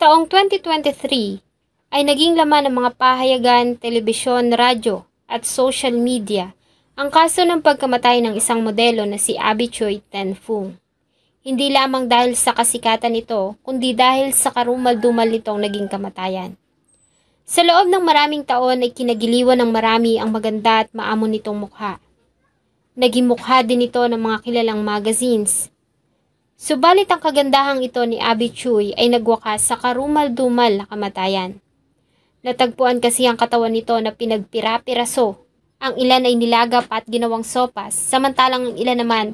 Taong 2023 ay naging laman ng mga pahayagan, telebisyon, radyo at social media ang kaso ng pagkamatay ng isang modelo na si Abby Choi Ten-Fung. Hindi lamang dahil sa kasikatan nito, kundi dahil sa karumal-dumal nitong naging kamatayan. Sa loob ng maraming taon ay kinagiliwan ng marami ang maganda at maamo nitong mukha. Naging mukha din ito ng mga kilalang magazines. Subalit ang kagandahang ito ni Abby Choi ay nagwakas sa karumal-dumal na kamatayan. Natagpuan kasi ang katawan nito na pinagpira-piraso. Ang ilan ay nilagap at ginawang sopas, samantalang ang ilan naman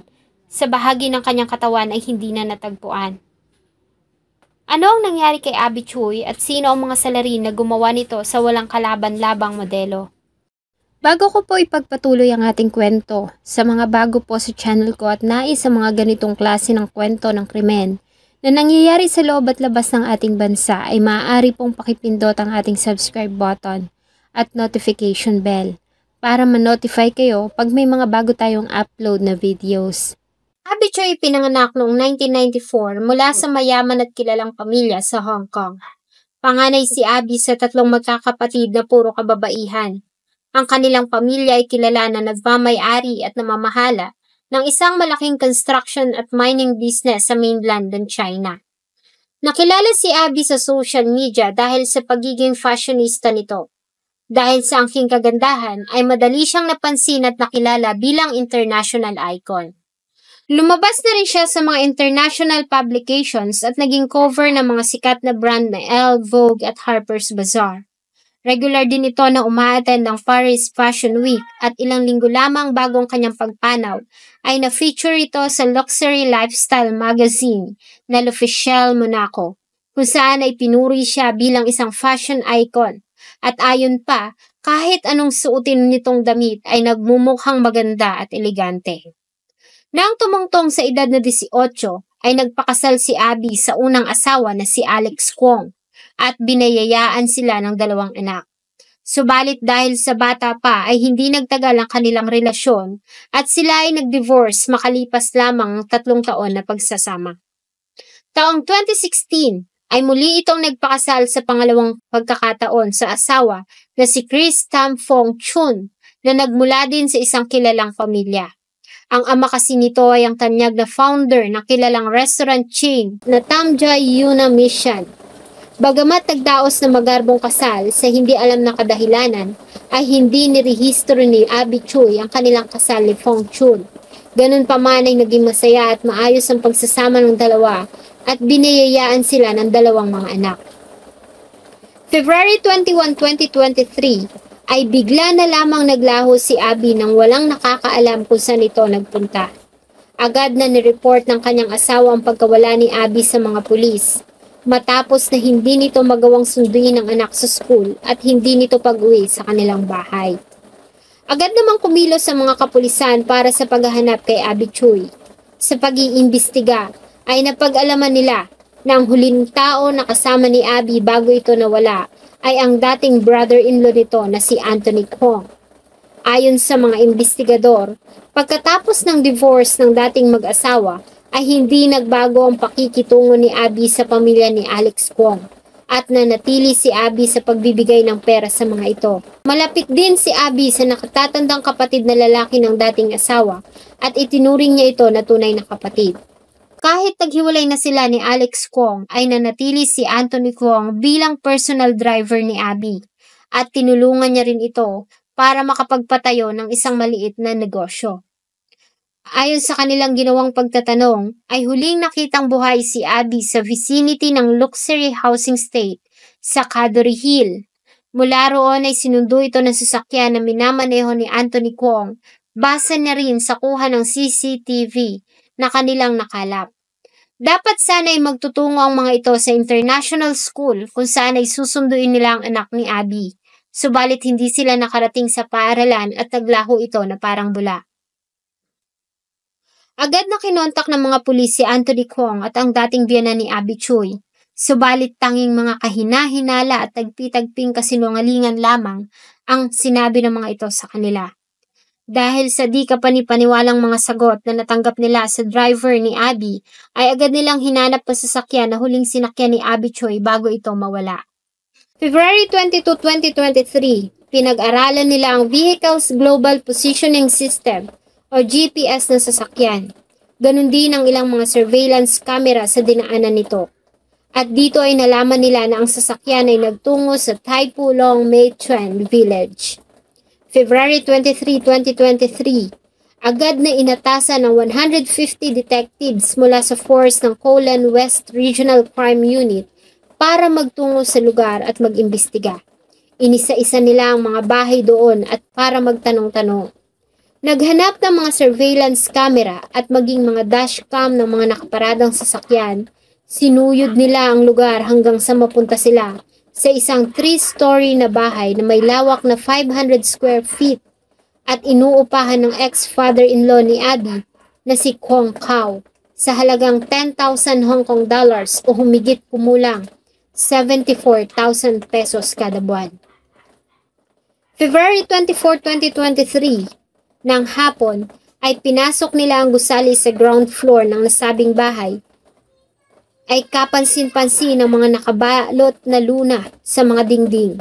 sa bahagi ng kanyang katawan ay hindi na natagpuan. Ano ang nangyari kay Abby Choi at sino ang mga salarin na gumawa nito sa walang kalaban-labang modelo? Bago ko po ipagpatuloy ang ating kwento, sa mga bago po sa channel ko at nais sa mga ganitong klase ng kwento ng krimen na nangyayari sa loob at labas ng ating bansa ay maaari pong pakipindot ang ating subscribe button at notification bell para ma-notify kayo pag may mga bago tayong upload na videos. Abby Choi pinanganak noong 1994 mula sa mayaman at kilalang pamilya sa Hong Kong. Panganay si Abby sa tatlong magkakapatid na puro kababaihan. Ang kanilang pamilya ay kilala na nagmamay-ari at namamahala ng isang malaking construction at mining business sa mainland ng China. Nakilala si Abby sa social media dahil sa pagiging fashionista nito. Dahil sa angking kagandahan ay madali siyang napansin at nakilala bilang international icon. Lumabas na rin siya sa mga international publications at naging cover ng mga sikat na brand na Elle, Vogue at Harper's Bazaar. Regular din ito na umaattend ng Paris Fashion Week at ilang linggo lamang bagong kanyang pagpanaw ay na-feature ito sa luxury lifestyle magazine na L'Officiel Monaco, kung saan ay pinuri siya bilang isang fashion icon. At ayon pa, kahit anong suotin nitong damit ay nagmumukhang maganda at elegante. Nang tumungtong sa edad na 18, ay nagpakasal si Abby sa unang asawa na si Alex Kwong at binayayaan sila ng 2 anak. Subalit dahil sa bata pa ay hindi nagtagal ang kanilang relasyon at sila ay nag-divorce makalipas lamang 3 taon na pagsasama. Taong 2016 ay muli itong nagpakasal sa pangalawang pagkakataon sa asawa na si Chris Tam Fong Chun na nagmula din sa isang kilalang pamilya. Ang ama kasi nito ay ang tanyag na founder ng kilalang restaurant chain na Tamja Yuna Mission. Bagamat nagdaos na magarbong kasal sa hindi alam na kadahilanan, ay hindi nirehistro ni Abby Choi ang kanilang kasal ni Fong Chun. Ganun pa man ay naging masaya at maayos ang pagsasama ng dalawa at binayayaan sila ng 2 mga anak. February 21, 2023 ay bigla na lamang naglaho si Abby nang walang nakakaalam kung saan ito nagpunta. Agad na nireport ng kanyang asawa ang pagkawala ni Abby sa mga pulis, matapos na hindi nito magawang sunduin ang anak sa school at hindi nito pag-uwi sa kanilang bahay. Agad namang kumilos sa mga kapulisan para sa paghahanap kay Abby Choi. Sa pag-iimbestiga ay napag-alaman nila na ang huling tao na kasama ni Abby bago ito nawala ay ang dating brother-in-law nito na si Anthony Kwong. Ayon sa mga investigador, pagkatapos ng divorce ng dating mag-asawa ay hindi nagbago ang pakikitungo ni Abby sa pamilya ni Alex Kwong at nanatili si Abby sa pagbibigay ng pera sa mga ito. Malapit din si Abby sa nakatatandang kapatid na lalaki ng dating asawa at itinuring niya ito na tunay na kapatid. Kahit naghiwalay na sila ni Alex Kwong ay nanatili si Anthony Kwong bilang personal driver ni Abby at tinulungan niya rin ito para makapagpatayo ng isang maliit na negosyo. Ayon sa kanilang ginawang pagtatanong, ay huling nakitang buhay si Abby sa vicinity ng luxury housing estate sa Cadbury Hill. Mula roon ay sinundo ito ng sasakyan na minamaneho ni Anthony Kwong base na rin sa kuha ng CCTV na kanilang nakalap. Dapat sana ay magtutungo ang mga ito sa international school kung saan ay susunduin nila ang anak ni Abby. Subalit hindi sila nakarating sa paaralan at naglaho ito na parang bula. Agad na kinontak ng mga pulis si Anthony Kwong at ang dating biyenan ni Abby Choi. Subalit tanging mga kahina-hinala at tagpi-tagping kasinungalingan lamang ang sinabi ng mga ito sa kanila. Dahil sa di kapani-paniwalang mga sagot na natanggap nila sa driver ni Abby, ay agad nilang hinanap ang sasakyan na huling sinakyan ni Abby Choi bago ito mawala. February 22, 2023, pinag-aralan nila ang Vehicle's Global Positioning System o GPS ng sasakyan. Ganon din ang ilang mga surveillance camera sa dinaanan nito. At dito ay nalaman nila na ang sasakyan ay nagtungo sa Tai Po Long Mei Chuan Village. February 23, 2023, agad na inatasan ng 150 detectives mula sa force ng Kowloon West Regional Crime Unit para magtungo sa lugar at mag-imbestiga. Inisa-isa nila ang mga bahay doon at para magtanong-tanong. Naghanap ng mga surveillance camera at maging mga dashcam ng mga nakaparadang sasakyan. Sinuyod nila ang lugar hanggang sa mapunta sila sa isang 3-story na bahay na may lawak na 500 square feet at inuupahan ng ex-father-in-law ni Abby na si Kwong Kao sa halagang 10,000 Hong Kong dollars o humigit kumulang 74,000 pesos kada buwan. February 24, 2023, ng hapon ay pinasok nila ang gusali sa ground floor ng nasabing bahay ay kapansin-pansin ng mga nakabalot na luna sa mga dingding.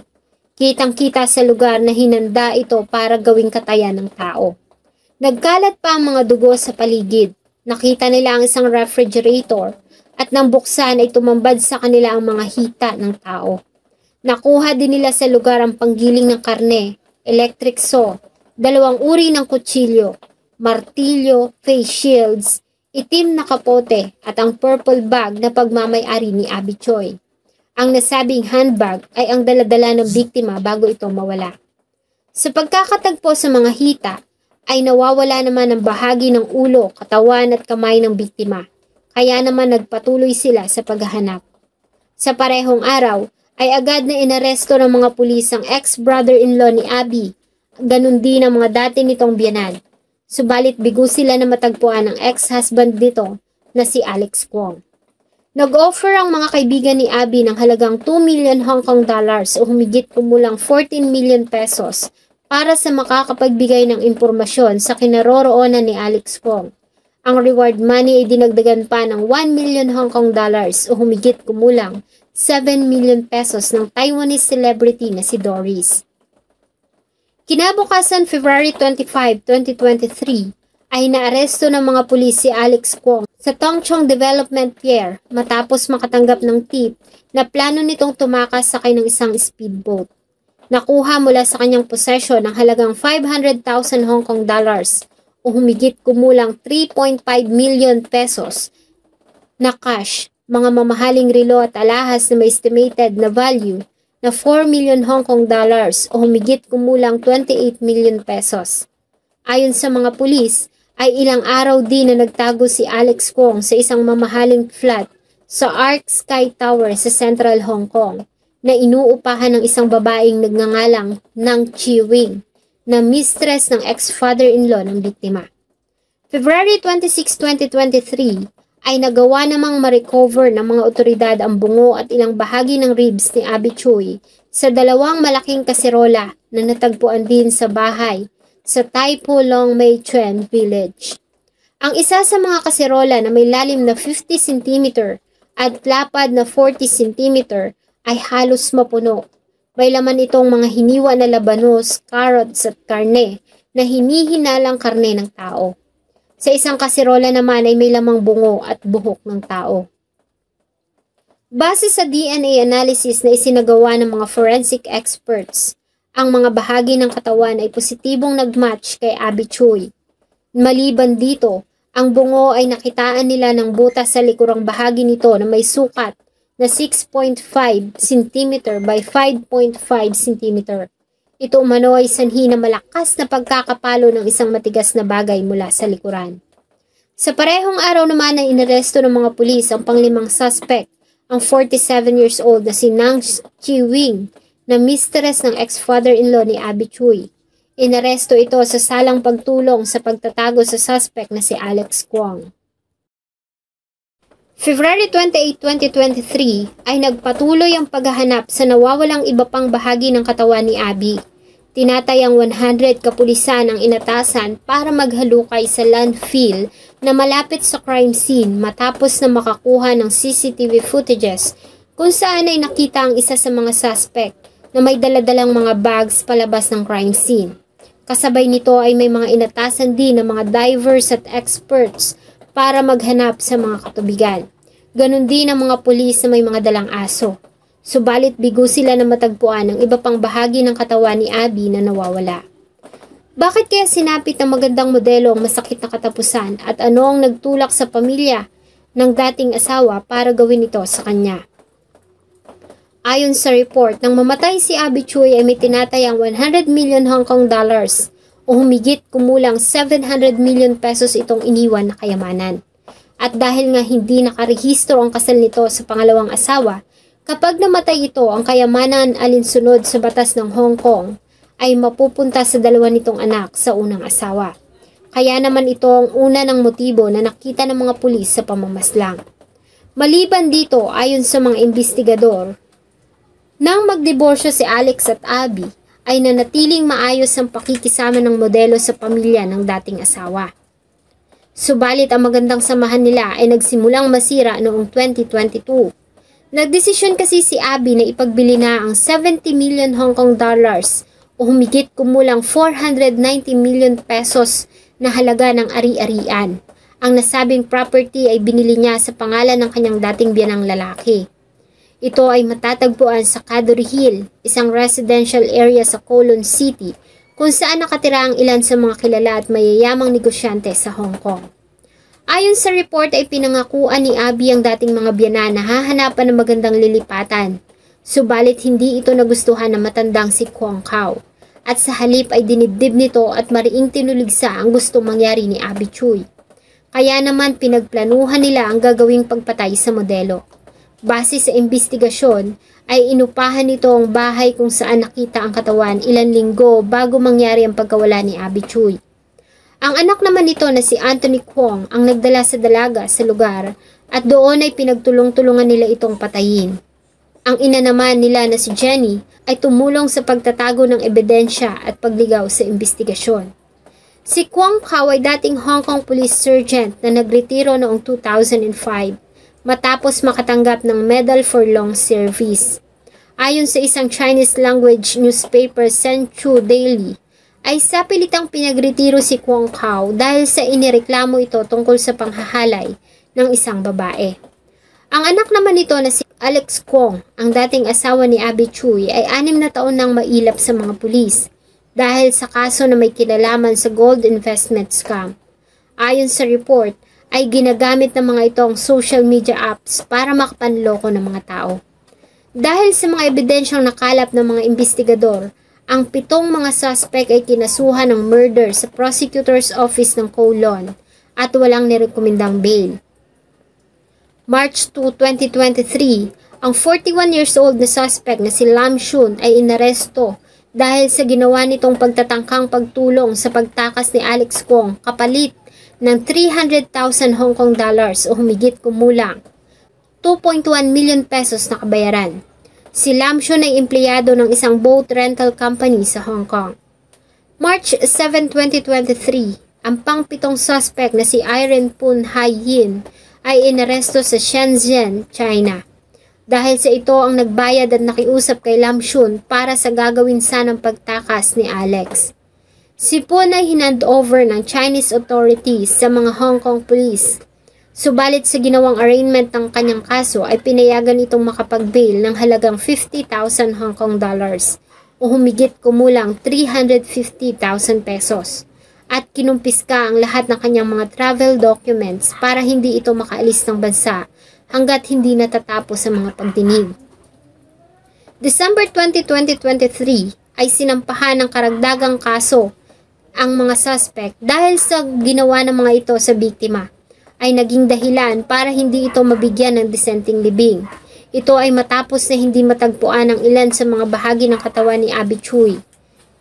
Kitang-kita sa lugar na hinanda ito para gawing katayan ng tao. Nagkalat pa ang mga dugo sa paligid. Nakita nila ang isang refrigerator at nang buksan ay tumambad sa kanila ang mga hita ng tao. Nakuha din nila sa lugar ang panggiling ng karne, electric saw, 2 uri ng kutsilyo, martilyo, face shields, itim na kapote at ang purple bag na pagmamay-ari ni Abby Choi. Ang nasabing handbag ay ang daladala ng biktima bago ito mawala. Sa pagkakatagpo sa mga hita, ay nawawala naman ang bahagi ng ulo, katawan at kamay ng biktima. Kaya naman nagpatuloy sila sa paghahanap. Sa parehong araw, ay agad na inaresto ng mga pulis ang ex-brother-in-law ni Abby. Ganun din ang mga dati nitong biyanan. Subalit bigo sila na matagpuan ng ex-husband nito na si Alex Kwong. Nag-offer ang mga kaibigan ni Abby ng halagang 2 million Hong Kong dollars o humigit kumulang 14 million pesos para sa makakapagbigay ng impormasyon sa kinaroroonan ni Alex Kwong. Ang reward money ay dinagdagan pa ng 1 million Hong Kong dollars o humigit kumulang 7 million pesos ng Taiwanese celebrity na si Doris. Kinabukasan February 25, 2023 ay naaresto ng mga pulis si Alex Kwong sa Tongchong Development Pier matapos makatanggap ng tip na plano nitong tumakas sakay ng isang speedboat. Nakuha mula sa kanyang posesyon ng halagang 500,000 Hong Kong dollars o humigit kumulang 3.5 million pesos na cash, mga mamahaling relo at alahas na may estimated na value na 4 million Hong Kong dollars o humigit kumulang 28 million pesos. Ayon sa mga pulis, ay ilang araw din na nagtago si Alex Kwong sa isang mamahaling flat sa Arc Sky Tower sa Central Hong Kong na inuupahan ng isang babaeng nagngangalang Nang Chi Wing na mistress ng ex-father-in-law ng biktima. February 26, 2023, ay nagawa namang ma-recover ng mga otoridad ang bungo at ilang bahagi ng ribs ni Abby Choi sa 2 malaking kaserola na natagpuan din sa bahay sa Tai Po Long Mei Chuan Village. Ang isa sa mga kaserola na may lalim na 50 cm at lapad na 40 cm ay halos mapuno. May laman itong mga hiniwa na labanos, carrots at karne na hinihinalang karne ng tao. Sa isang kaserola naman ay may lamang bungo at buhok ng tao. Base sa DNA analysis na isinagawa ng mga forensic experts, ang mga bahagi ng katawan ay positibong nagmatch kay Abby Choi. Maliban dito, ang bungo ay nakitaan nila ng butas sa likurang bahagi nito na may sukat na 6.5 cm by 5.5 cm. Ito umano ay sanhi na malakas na pagkakapalo ng isang matigas na bagay mula sa likuran. Sa parehong araw naman ay inaresto ng mga pulis ang panglimang suspect, ang 47 years old na si Nang Chi Wing na mistress ng ex-father-in-law ni Abby Choi. Inaresto ito sa salang pagtulong sa pagtatago sa suspect na si Alex Kwong. February 28, 2023 ay nagpatuloy ang paghahanap sa nawawalang iba pang bahagi ng katawan ni Abby. Tinatayang 100 kapulisan ang inatasan para maghalukay sa landfill na malapit sa crime scene matapos na makakuha ng CCTV footages kung saan ay nakita ang isa sa mga suspect na may daladalang mga bags palabas ng crime scene. Kasabay nito ay may mga inatasan din ng mga divers at experts para maghanap sa mga katubigan. Ganon din ang mga pulis na may mga dalang aso. Subalit bigo sila na matagpuan ang iba pang bahagi ng katawan ni Abby na nawawala. Bakit kaya sinapit ng magandang modelo ang masakit na katapusan at ano ang nagtulak sa pamilya ng dating asawa para gawin ito sa kanya? Ayon sa report, nang mamatay si Abby Choi ay may tinatayang 100 million Hong Kong dollars o humigit kumulang 700 million pesos itong iniwan na kayamanan. At dahil nga hindi nakarehistro ang kasal nito sa pangalawang asawa, kapag namatay ito, ang kayamanan alinsunod sa batas ng Hong Kong ay mapupunta sa dalawa nitong anak sa unang asawa. Kaya naman ito ang una ng motibo na nakita ng mga pulis sa pamamaslang. Maliban dito, ayon sa mga investigador, nang magdiborsyo si Alex at Abby, ay nanatiling maayos ang pakikisama ng modelo sa pamilya ng dating asawa. Subalit ang magandang samahan nila ay nagsimulang masira noong 2022. Nagdesisyon kasi si Abby na ipagbili na ang 70 million Hong Kong dollars o humigit kumulang 490 million pesos na halaga ng ari-arian. Ang nasabing property ay binili niya sa pangalan ng kanyang dating biyanang lalaki. Ito ay matatagpuan sa Cadbury Hill, isang residential area sa Kowloon City, kung saan nakatira ang ilan sa mga kilala at mayayamang negosyante sa Hong Kong. Ayon sa report ay pinangakuan ni Abby ang dating mga biyanan na hahanapan ng magandang lilipatan. Subalit hindi ito nagustuhan ng matandang si Kwong Kao. At sa halip ay dinibdib nito at mariing tinuligsa ang gustong mangyari ni Abby Choi. Kaya naman pinagplanuhan nila ang gagawing pagpatay sa modelo. Base sa investigasyon ay inupahan nito ang bahay kung saan nakita ang katawan ilang linggo bago mangyari ang pagkawala ni Abby Choi. Ang anak naman nito na si Anthony Kwong ang nagdala sa dalaga sa lugar at doon ay pinagtulong-tulungan nila itong patayin. Ang ina naman nila na si Jenny ay tumulong sa pagtatago ng ebidensya at pagligaw sa investigasyon. Si Kwong Kao ay dating Hong Kong Police Sergeant na nagretiro noong 2005 matapos makatanggap ng Medal for Long Service. Ayon sa isang Chinese language newspaper Senchu Daily, ay sapilitang pinagretiro si Kwong Kao dahil sa inireklamo ito tungkol sa panghahalay ng isang babae. Ang anak naman nito na si Alex Kwong, ang dating asawa ni Abby Choi, ay 6 na taon nang mailap sa mga pulis dahil sa kaso na may kinalaman sa gold investment scam. Ayon sa report, ay ginagamit ng mga ito ang social media apps para makapanloko ng mga tao. Dahil sa mga ebidensyang nakalap ng mga investigador, ang 7 mga suspect ay kinasuhan ng murder sa prosecutor's office ng Kowloon at walang nirekomendang bail. March 2, 2023, ang 41 years old na suspect na si Lam Shun ay inaresto dahil sa ginawa nitong pagtatangkang pagtulong sa pagtakas ni Alex Kwong kapalit ng 300,000 Hong Kong dollars o humigit kumulang 2.1 million pesos na kabayaran. Si Lam Shun ay empleyado ng isang boat rental company sa Hong Kong. March 7, 2023, ang pang-7 suspect na si Irene Poon Hai Yin ay inaresto sa Shenzhen, China. Dahil sa ito ang nagbayad at nakiusap kay Lam Shun para sa gagawin sanang pagtakas ni Alex. Si Poon ay hinand-over ng Chinese authorities sa mga Hong Kong police. Subalit sa ginawang arraignment ng kanyang kaso ay pinayagan itong makapag-bail ng halagang 50,000 Hong Kong dollars o humigit kumulang 350,000 pesos at kinumpiska ang lahat ng kanyang mga travel documents para hindi ito makaalis ng bansa hanggat hindi natatapos ang mga pagdinig. December 20, 2023 ay sinampahan ng karagdagang kaso ang mga suspect dahil sa ginawa ng mga ito sa biktima ay naging dahilan para hindi ito mabigyan ng disenteng libing. Ito ay matapos na hindi matagpuan ang ilan sa mga bahagi ng katawan ni Abby Choi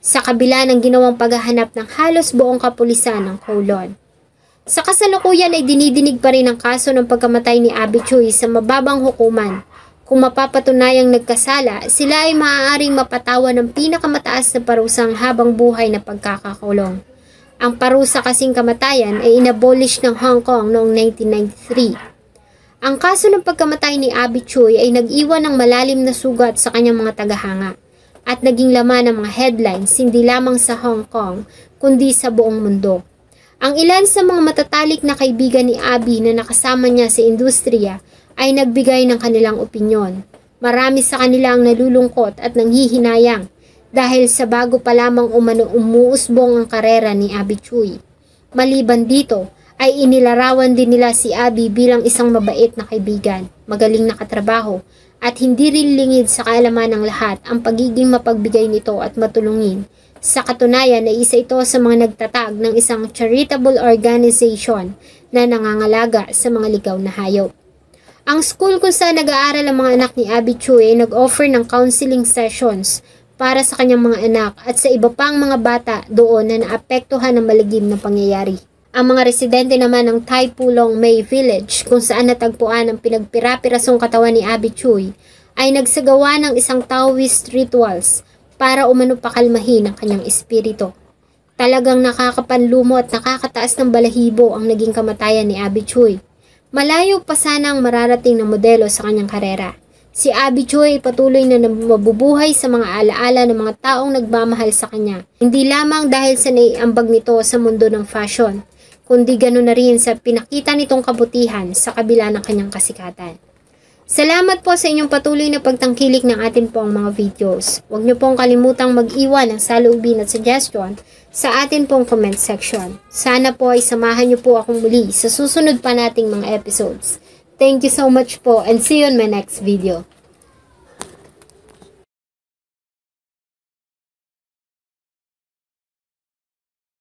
sa kabila ng ginawang paghahanap ng halos buong kapulisan ng Kowloon. Sa kasalukuyan ay dinidinig pa rin ang kaso ng pagkamatay ni Abby Choi sa mababang hukuman Kung mapapatunayang nagkasala, sila ay maaaring mapatawan ng pinakamataas na parusang habang buhay na pagkakakulong. Ang parusa kasing kamatayan ay inabolish ng Hong Kong noong 1993. Ang kaso ng pagkamatay ni Abby Choi ay nag-iwan ng malalim na sugat sa kanyang mga tagahanga at naging laman ng mga headlines hindi lamang sa Hong Kong kundi sa buong mundo. Ang ilan sa mga matatalik na kaibigan ni Abby na nakasama niya sa industriya ay nagbigay ng kanilang opinyon. Marami sa kanila ang nalulungkot at nanghihinayang dahil sa bago pa lamang umuusbong ang karera ni Abby Choi. Maliban dito, ay inilarawan din nila si Abby bilang isang mabait na kaibigan, magaling na katrabaho, at hindi rin lingid sa kaalaman ng lahat ang pagiging mapagbigay nito at matulungin. Sa katunayan ay isa ito sa mga nagtatag ng isang charitable organization na nangangalaga sa mga ligaw na hayop. Ang school kung saan nag-aaral ang mga anak ni Abby Choi ay nag-offer ng counseling sessions para sa kanyang mga anak at sa iba pang mga bata doon na naapektuhan ng maligim na pangyayari. Ang mga residente naman ng Tai Pulong May Village kung saan natagpuan ang pinagpira-pirasong katawan ni Abby Choi ay nagsagawa ng isang Taoist rituals para umano pakalmahin ang kanyang espiritu. Talagang nakakapanlumo at nakakataas ng balahibo ang naging kamatayan ni Abby Choi. Malayo pa sana ang mararating na modelo sa kanyang karera. Si Abby Choi ay patuloy na mabubuhay sa mga alaala ng mga taong nagmamahal sa kanya. Hindi lamang dahil sa naiambag nito sa mundo ng fashion, kundi ganoon na rin sa pinakita nitong kabutihan sa kabila ng kanyang kasikatan. Salamat po sa inyong patuloy na pagtangkilik ng atin pong mga videos. Huwag niyo pong kalimutang mag-iwan ng saloobin at suggestion sa atin pong comment section. Sana po ay samahan niyo po akong muli sa susunod pa nating mga episodes. Thank you so much po and see you on my next video.